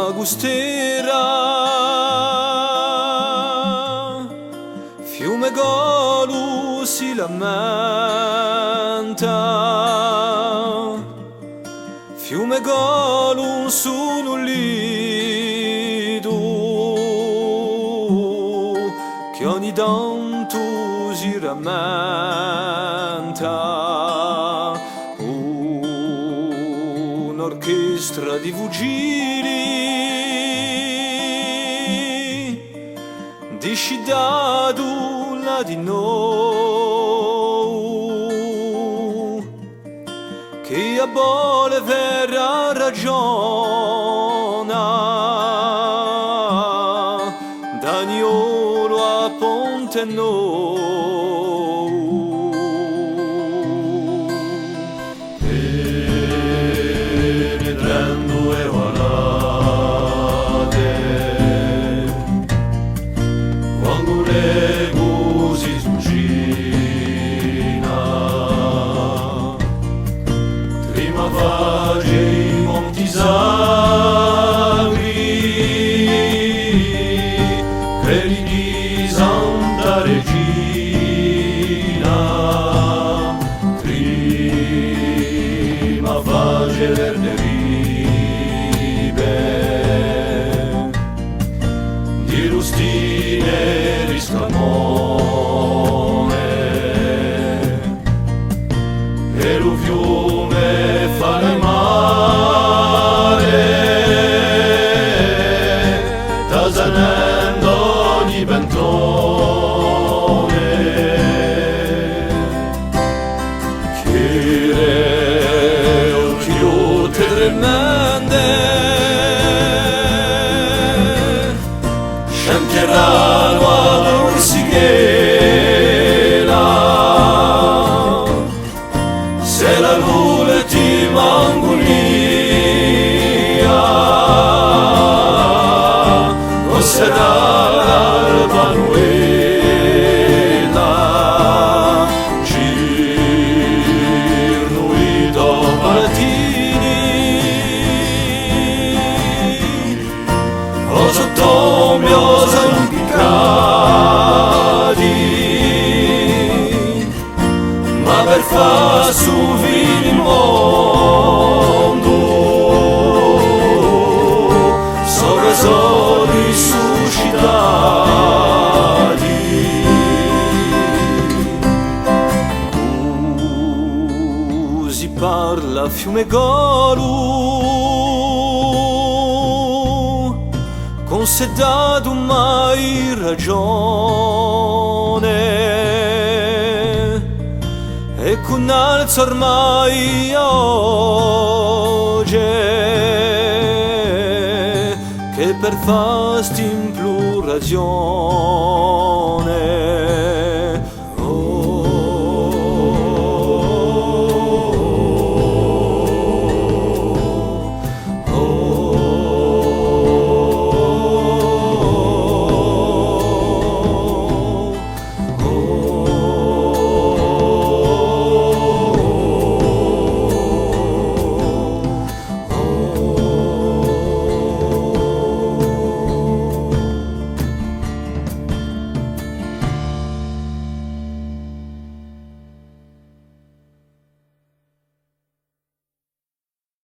Llagostera, fiume golu si lamenta, fiume golu sul lido che ogni tanto si rammenta. Un'orchestra di vugili discidato là di noi che a bole vera ragiona Daniolo a Ponte No. Penetrando e valate quando l'ego si smucina prima face i monti sacri quelli di Santa Regina prima face verde ribe di rustine e riscamone e lo fiume fa le mare tasanendo ogni ventone Che tremende scenterano all'orsighera se la luna ti mangolia non sarà l'alba nuela girno i domatini o sottombio salpicati ma per far suvire il mondo sopra sono risuscitati così parla fiume golu con sé dato mai ragione e con alza ormai oggi che per fasti implorazione